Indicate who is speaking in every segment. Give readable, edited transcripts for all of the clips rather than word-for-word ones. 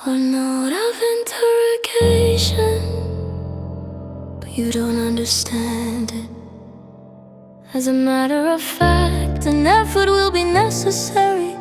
Speaker 1: or note of interrogation, but you don't understand it. As a matter of fact, an effort will be necessary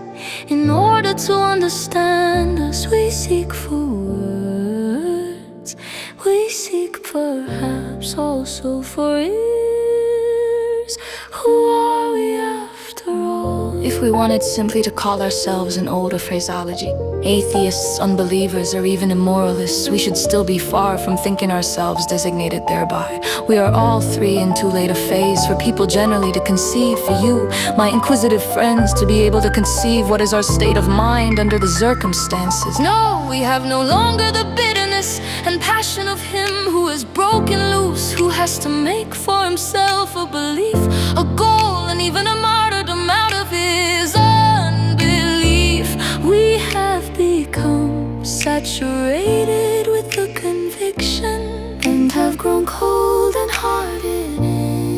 Speaker 1: in order to understand us. We seek for words, we seek perhaps also for ears. Who are we after all? If we wanted simply to call ourselves an older phraseology, atheists, unbelievers, or even immoralists, we should still be far from thinking ourselves designated thereby. We are all three in too late a phase for people generally to conceive. For you, my inquisitive friends, to be able to conceive what is our state of mind under the circumstances. No, we have no longer the bitterness and passion of him who is broken loose, who has to make for himself a belief, a goal, and even a martyrdom out of his unbelief. We have become saturated with the conviction and have grown cold and hearted.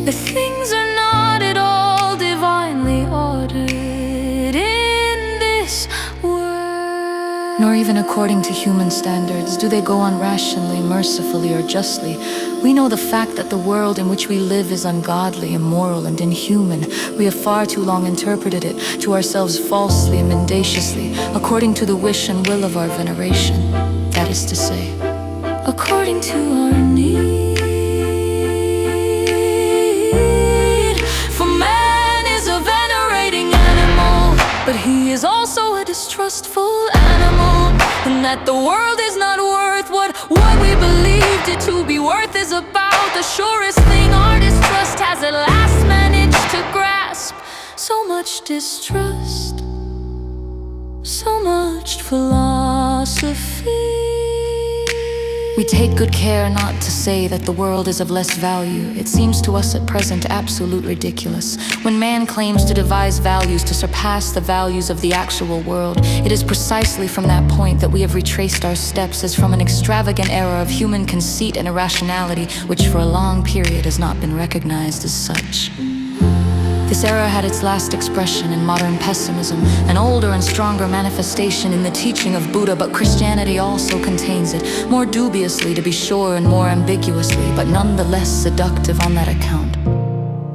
Speaker 1: The things are not at all divinely ordered in this world, nor even according to human standards do they go on rationally, mercifully, or justly. We know the fact that the world in which we live is ungodly, immoral, and inhuman. We have far too long interpreted it to ourselves falsely and mendaciously, according to the wish and will of our veneration. That is to say, according to our need. For man is a venerating animal, but he is also a distrustful animal, and that the world is not worth what we believed it to be worth is about the surest thing our distrust has at last managed to grasp. So much distrust, so much philosophy. We take good care not to say that the world is of less value. It seems to us at present absolute ridiculous. When man claims to devise values to surpass the values of the actual world, it is precisely from that point that we have retraced our steps, as from an extravagant era of human conceit and irrationality, which for a long period has not been recognized as such. This era had its last expression in modern pessimism, an older and stronger manifestation in the teaching of Buddha, but Christianity also contains it, more dubiously to be sure and more ambiguously, but nonetheless seductive on that account.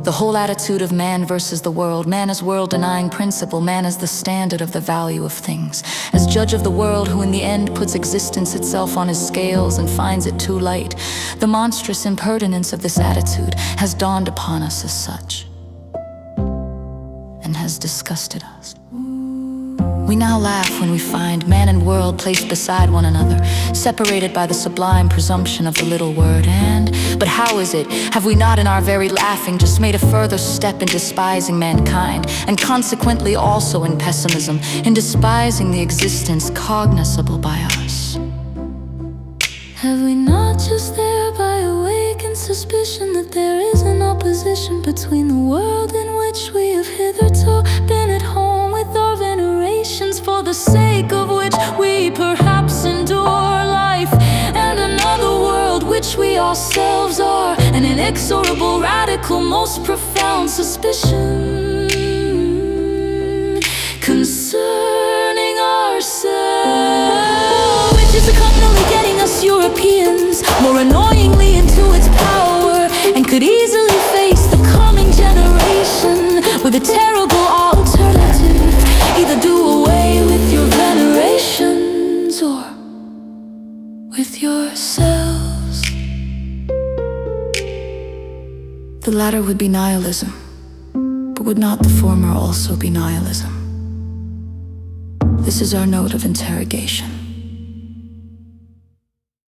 Speaker 1: The whole attitude of man versus the world, man as world-denying principle, man as the standard of the value of things, as judge of the world who in the end puts existence itself on his scales and finds it too light. The monstrous impertinence of this attitude has dawned upon us as such, and has disgusted us. We now laugh when we find man and world placed beside one another, separated by the sublime presumption of the little word and. But how is it? Have we not in our very laughing just made a further step in despising mankind, and consequently also in pessimism, in despising the existence cognizable by us? Have we not just thereby awakened suspicion that there is an opposition between the world in which we have hitherto been at home with our venerations, for the sake of which we perhaps endure life, and another world which we ourselves are, an inexorable, radical, most profound suspicion concerning ourselves, which is constantly getting us Europeans more annoyingly into its power, and could easily face the coming generation with a terrible alternative: either do away with your venerations or with yourselves. The latter would be nihilism, but would not the former also be nihilism? This is our note of interrogation.